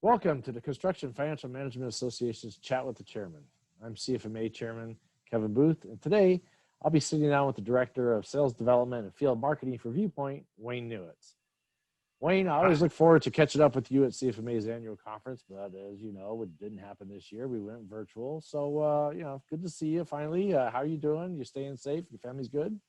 Welcome to the Construction Financial Management Association's Chat with the Chairman. I'm CFMA Chairman Kevin Booth, and today I'll be sitting down with the Director of Sales Development and Field Marketing for Viewpoint, Wayne Newitts. Wayne, I always look forward to catching up with you at CFMA's annual conference, but as you know, it didn't happen this year. We went virtual. So, good to see you finally. How are you doing? You staying safe? Your family's good?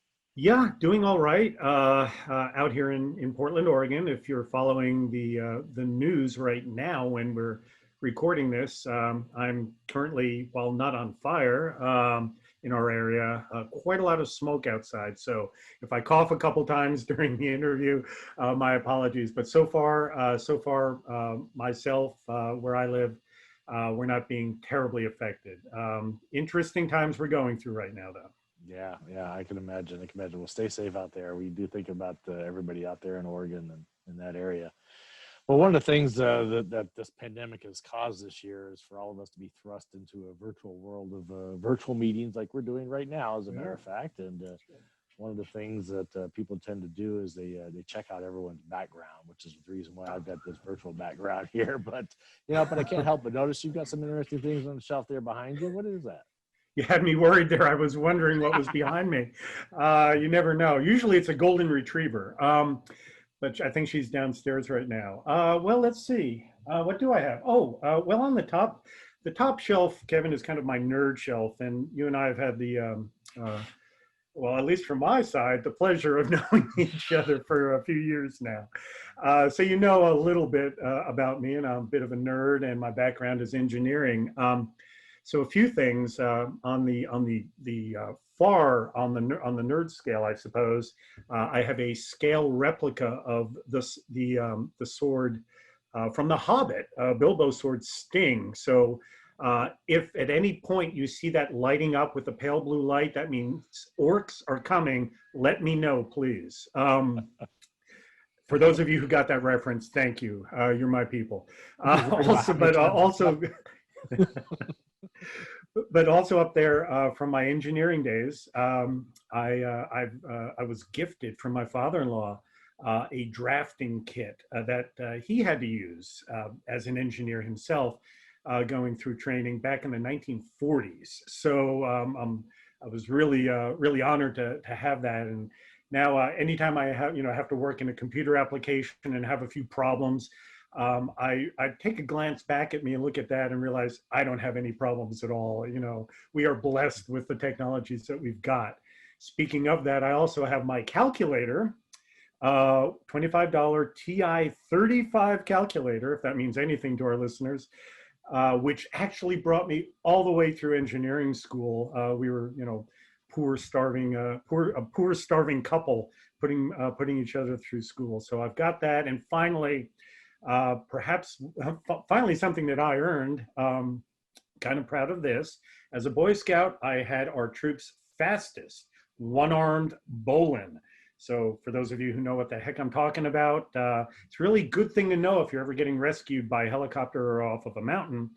Yeah, doing all right out here in Portland, Oregon. If you're following the news right now when we're recording this, I'm currently, while not on fire in our area, quite a lot of smoke outside. So if I cough a couple times during the interview, my apologies. But so far, myself, where I live, we're not being terribly affected. Interesting times we're going through right now, though. Yeah, I can imagine. Well, stay safe out there. We do think about everybody out there in Oregon and in that area. Well, one of the things that this pandemic has caused this year is for all of us to be thrust into a virtual world of virtual meetings like we're doing right now, as a matter of fact. And one of the things that people tend to do is they check out everyone's background, which is the reason why I've got this virtual background here. But I can't help but notice you've got some interesting things on the shelf there behind you. What is that? You had me worried there. I was wondering what was behind me. You never know. Usually it's a golden retriever, but I think she's downstairs right now. Well, let's see. What do I have? Well, on the top shelf, Kevin, is kind of my nerd shelf. And you and I have had well, at least from my side, the pleasure of knowing each other for a few years now. So you know a little bit about me, and I'm a bit of a nerd, and my background is engineering. So a few things on the nerd scale, I suppose. I have a scale replica of the sword from The Hobbit, Bilbo's sword Sting. So if at any point you see that lighting up with a pale blue light, that means orcs are coming. Let me know, please. For those of you who got that reference, thank you. You're my people. But also up there from my engineering days, I was gifted from my father-in-law a drafting kit that he had to use as an engineer himself, going through training back in the 1940s. So I was really honored to have that. And now anytime I have to work in a computer application and have a few problems, I take a glance back at me and look at that and realize I don't have any problems at all. We are blessed with the technologies that we've got. Speaking of that, I also have my calculator, $25 TI 35 calculator, if that means anything to our listeners, which actually brought me all the way through engineering school. We were, a poor starving couple putting each other through school. So I've got that, and finally something that I earned, kind of proud of this. As a Boy Scout, I had our troops' fastest one-armed bowline. So for those of you who know what the heck I'm talking about, it's really a good thing to know if you're ever getting rescued by a helicopter or off of a mountain.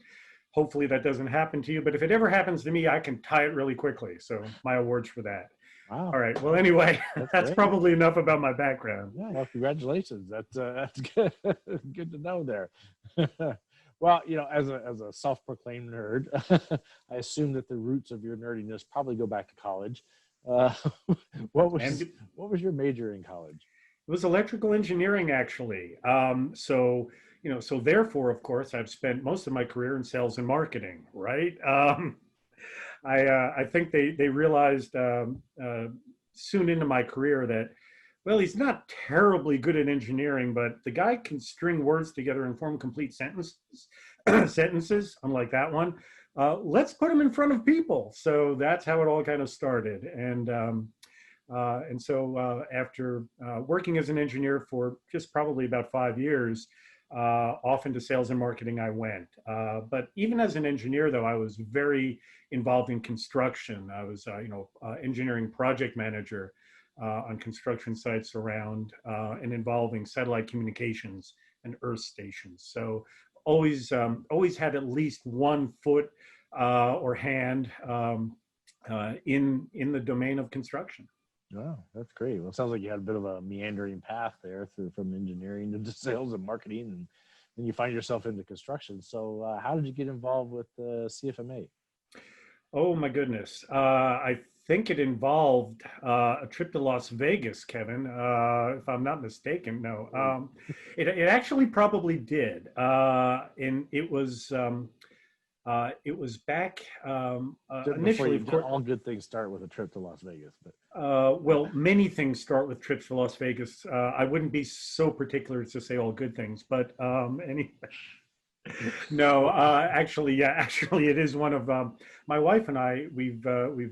Hopefully that doesn't happen to you, but if it ever happens to me, I can tie it really quickly. So my awards for that. Wow. All right. Well, anyway, that's probably enough about my background. Yeah. Well, congratulations. That's good. Good to know there. Well, as a self-proclaimed nerd, I assume that the roots of your nerdiness probably go back to college. What was your major in college? It was electrical engineering, actually. So therefore, of course, I've spent most of my career in sales and marketing, right? I think they realized soon into my career that, well, he's not terribly good at engineering, but the guy can string words together and form complete sentences, unlike that one. Let's put him in front of people. So that's how it all kind of started. And so after working as an engineer for just probably about 5 years, off into sales and marketing I went. But even as an engineer, though, I was very involved in construction. I was, engineering project manager on construction sites around and involving satellite communications and earth stations. So always had at least one foot or hand in the domain of construction. Oh, that's great. Well, it sounds like you had a bit of a meandering path there from engineering into sales and marketing and and you find yourself into construction. So how did you get involved with CFMA? Oh my goodness. I think it involved a trip to Las Vegas, Kevin, if I'm not mistaken. No, it actually probably did. And it was back Before initially, you, of course. all good things start with a trip to Las Vegas, but Well, many things start with trips to Las Vegas. I wouldn't be so particular as to say all good things, but anyway. No, actually, yeah, actually, it is one of my wife and I. We've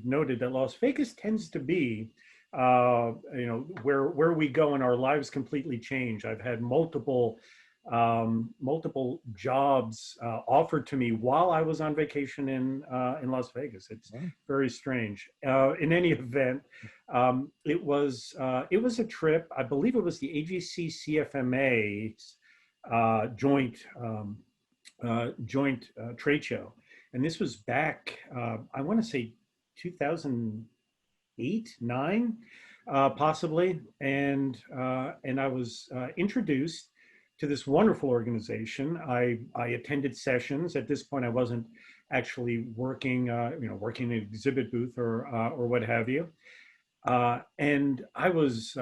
noted that Las Vegas tends to be, where we go and our lives completely change. I've had multiple jobs offered to me while I was on vacation in Las Vegas. It's very strange. In any event, it was a trip. I believe it was the AGC CFMA joint trade show, and this was back. I want to say 2008, 9, possibly, and I was introduced to this wonderful organization. I attended sessions. At this point, I wasn't actually working, working in an exhibit booth or what have you. And I was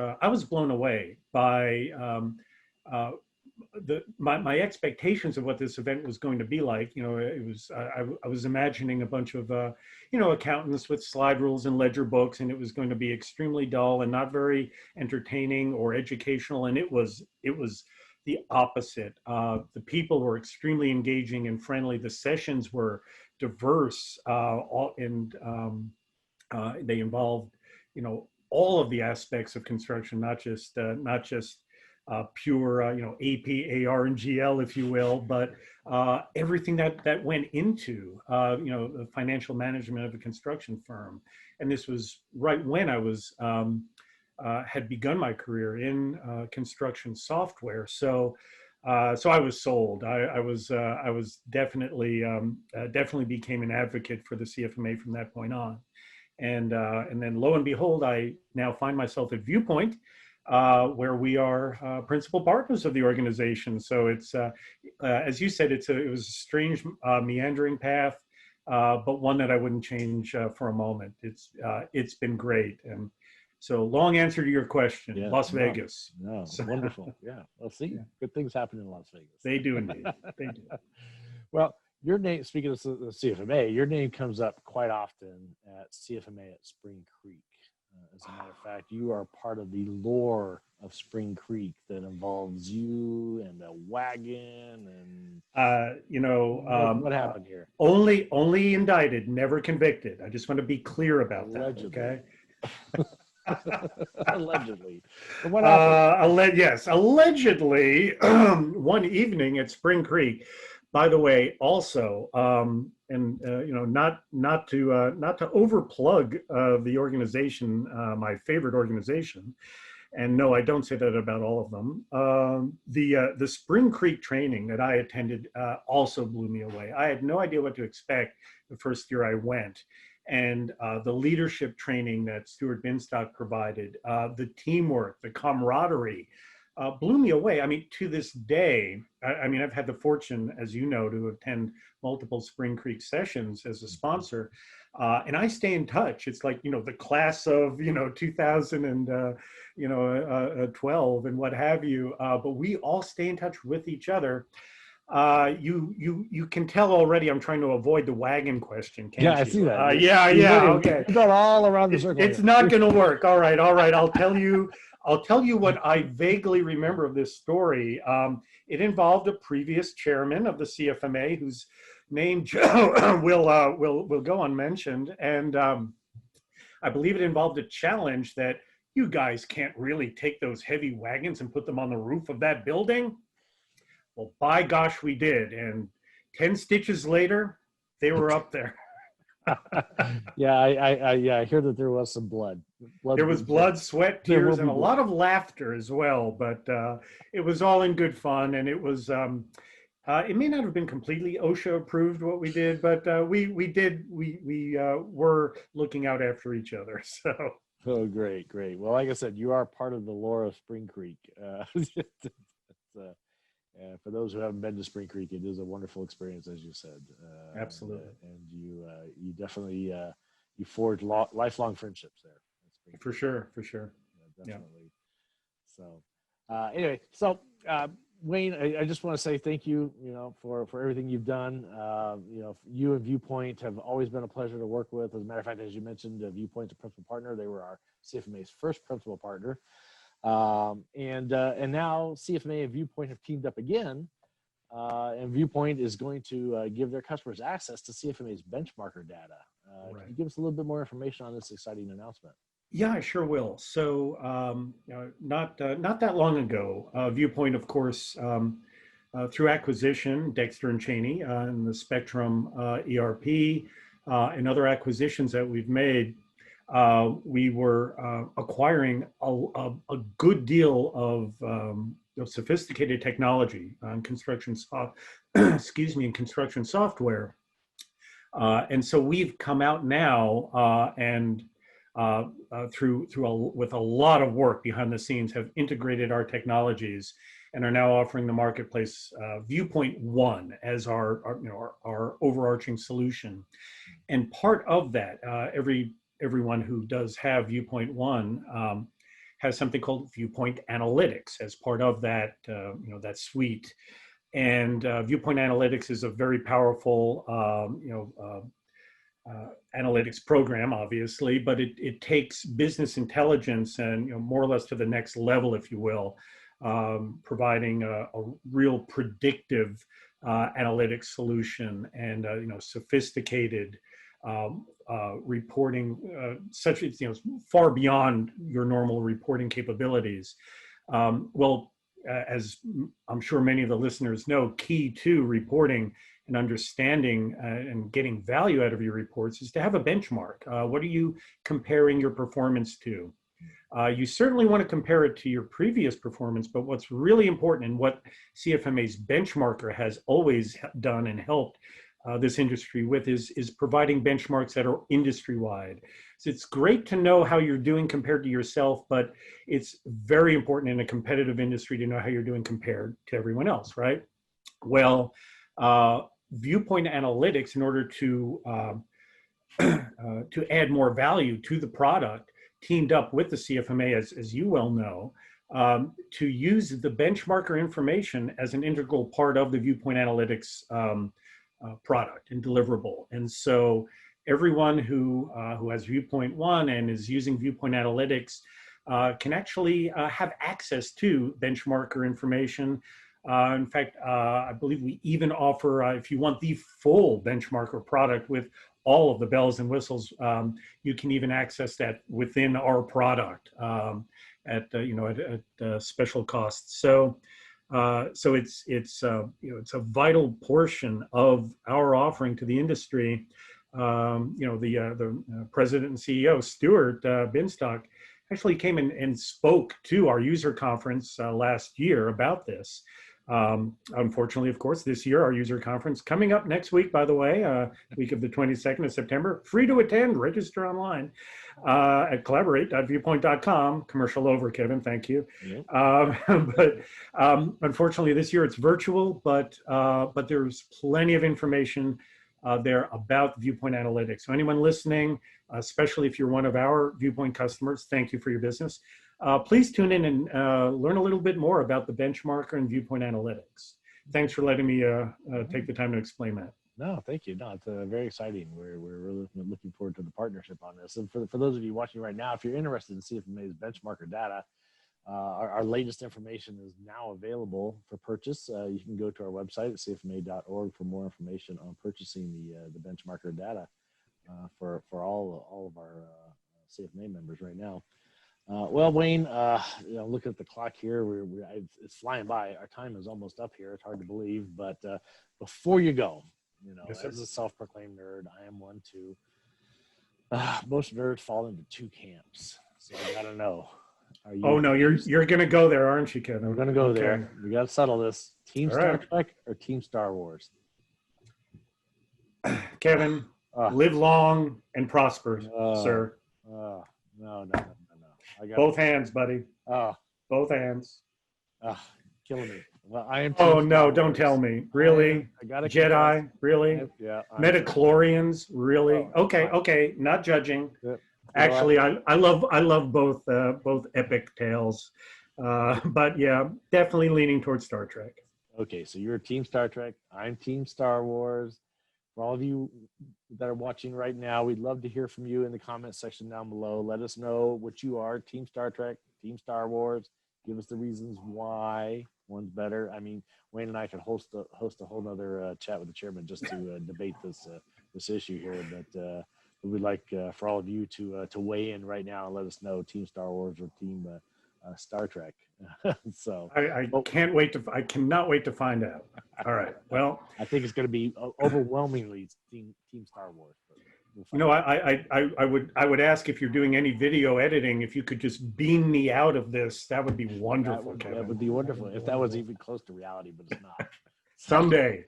blown away by my expectations of what this event was going to be like. It was I was imagining a bunch of accountants with slide rules and ledger books, and it was going to be extremely dull and not very entertaining or educational. And it was the opposite. The people were extremely engaging and friendly. The sessions were diverse, and they involved all of the aspects of construction, not just pure, AP, AR, and GL, if you will, but everything that went into, the financial management of a construction firm. And this was right when I was had begun my career in construction software. So I was sold. I was definitely became an advocate for the CFMA from that point on. And then lo and behold, I now find myself at Viewpoint, where we are principal partners of the organization. So it's, as you said, it was a strange, meandering path, but one that I wouldn't change for a moment. It's been great. And so, long answer to your question, yeah, Las Vegas. No, So, wonderful. Yeah, well, see, good things happen in Las Vegas. They do indeed. They do. Well, your name, speaking of the CFMA, your name comes up quite often at CFMA at Spring Creek. As a matter of fact, you are part of the lore of Spring Creek that involves you and a wagon and what happened here? Only indicted, never convicted. I just want to be clear about Allegedly. that. Okay. Allegedly. But what happened? Yes, allegedly, one evening at Spring Creek. By the way, also, not to overplug the organization, my favorite organization, and no, I don't say that about all of them. The Spring Creek training that I attended also blew me away. I had no idea what to expect the first year I went. And the leadership training that Stuart Binstock provided, the teamwork, the camaraderie, blew me away. I mean, to this day, I've had the fortune, as you know, to attend multiple Spring Creek sessions as a sponsor, and I stay in touch. It's like, the class of, 2012 and what have you, but we all stay in touch with each other. You can tell already I'm trying to avoid the wagon question, can't you? I see that. Yeah, okay. You've gone all around the circle. It's not going to work. All right. I'll tell you what I vaguely remember of this story. It involved a previous chairman of the CFMA whose name will go unmentioned, and I believe it involved a challenge that you guys can't really take those heavy wagons and put them on the roof of that building. Well, by gosh, we did. And 10 stitches later, they were up there. I hear that there was some blood. There was blood, sweat, tears, and a lot of laughter as well. But it was all in good fun. And it was, it may not have been completely OSHA approved what we did, but we were looking out after each other. So. Oh, great. Well, like I said, you are part of the lore of Spring Creek. for those who haven't been to Spring Creek, it is a wonderful experience, as you said. Absolutely. And you definitely you forge lifelong friendships there. For sure, for sure. Definitely. So anyway, so Wayne, I just want to say thank you, for everything you've done. You and Viewpoint have always been a pleasure to work with. As a matter of fact, as you mentioned, Viewpoint's a principal partner. They were our CFMA's first principal partner. And now CFMA and Viewpoint have teamed up again, and Viewpoint is going to give their customers access to CFMA's benchmarker data. Right. Can you give us a little bit more information on this exciting announcement? Yeah, I sure will. So not that long ago, Viewpoint, of course, through acquisition, Dexter and Cheney and the Spectrum ERP and other acquisitions that we've made, we were acquiring a good deal of sophisticated technology in construction in construction software. And so we've come out now and with a lot of work behind the scenes, have integrated our technologies and are now offering the marketplace Viewpoint One as our overarching solution. And part of that, everyone who does have Viewpoint One has something called Viewpoint Analytics as part of that that suite. And Viewpoint Analytics is a very powerful analytics program, obviously, but it takes business intelligence and more or less to the next level, if you will, providing a real predictive analytics solution and sophisticated reporting, such as far beyond your normal reporting capabilities. As I'm sure many of the listeners know, key to reporting and understanding and getting value out of your reports is to have a benchmark. What are you comparing your performance to? You certainly want to compare it to your previous performance, but what's really important and what CFMA's benchmarker has always done and helped this industry with is providing benchmarks that are industry-wide. So it's great to know how you're doing compared to yourself, but it's very important in a competitive industry to know how you're doing compared to everyone else, right? Well, Viewpoint Analytics, in order to add more value to the product, teamed up with the CFMA, as you well know, to use the benchmarker information as an integral part of the Viewpoint Analytics product and deliverable. And so everyone who has Viewpoint One and is using Viewpoint Analytics can actually have access to benchmarker information. In fact, I believe we even offer, if you want the full benchmarker product with all of the bells and whistles, you can even access that within our product at special costs. So it's a vital portion of our offering to the industry. The president and CEO, Stuart Binstock, actually came in and spoke to our user conference last year about this. Unfortunately, of course, this year, our user conference coming up next week, by the way, week of the 22nd of September, free to attend, register online at collaborate.viewpoint.com. Commercial over, Kevin, thank you. Yeah. But unfortunately, this year it's virtual, but there's plenty of information there about Viewpoint Analytics. So anyone listening, especially if you're one of our Viewpoint customers, thank you for your business. Please tune in and learn a little bit more about the benchmarker and Viewpoint Analytics. Thanks for letting me take the time to explain that. No, thank you. No, it's very exciting. We're really looking forward to the partnership on this. And for those of you watching right now, if you're interested in CFMA's benchmarker data, our latest information is now available for purchase. You can go to our website at cfma.org for more information on purchasing the benchmarker data for all of our CFMA members right now. Well, Wayne, looking at the clock here, it's flying by. Our time is almost up here. It's hard to believe, but before you go, yes, as a self-proclaimed nerd, I am one too. Most nerds fall into two camps, so I gotta know. Oh no, you're gonna go there, aren't you, Kevin? We're gonna go there. We gotta settle this. Team Star Trek or Team Star Wars? Kevin, live long and prosper, sir. No. Both hands, buddy. Both hands. Killing me. Well, I am. Oh Team no, Star don't tell Wars. me. Really? I gotta confess. Jedi? Really? Yeah. Metachlorians? Really? Oh, Okay, okay. Not judging. well, Actually, I love both epic tales, but yeah, definitely leaning towards Star Trek. okay, so you're Team Star Trek. I'm Team Star Wars. For all of you that are watching right now, we'd love to hear from you in the comments section down below. Let us know what you are, Team Star Trek, Team Star Wars. Give us the reasons why one's better. I mean, Wayne and I could host a whole nother chat with the chairman just to debate this issue here. But we'd like for all of you to weigh in right now and let us know, Team Star Wars or Team Star Trek. So I can't wait I cannot wait to find out. All right. Well, I think it's going to be overwhelmingly Team Star Wars. We'll I would ask if you're doing any video editing, if you could just beam me out of this. That would be wonderful, Kevin. That would be wonderful if that was even close to reality, but it's not. Someday.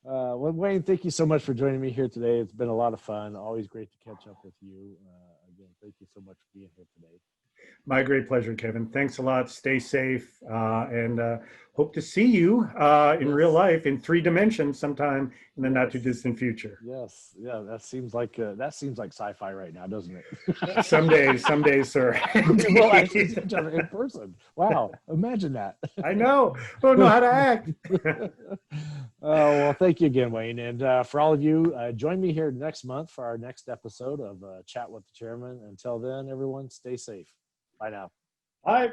Well, Wayne, thank you so much for joining me here today. It's been a lot of fun. Always great to catch up with you. Again, thank you so much for being here today. My great pleasure, Kevin. Thanks a lot. Stay safe, and hope to see you in real life in 3 dimensions sometime in the not too distant future. Yes, yeah, that seems like sci-fi right now, doesn't it? Someday, sir. We'll actually see each other in person. Wow, imagine that. I know. Don't know how to act. Well, thank you again, Wayne. And for all of you, join me here next month for our next episode of Chat with the Chairman. Until then, everyone, stay safe. Bye now. Bye.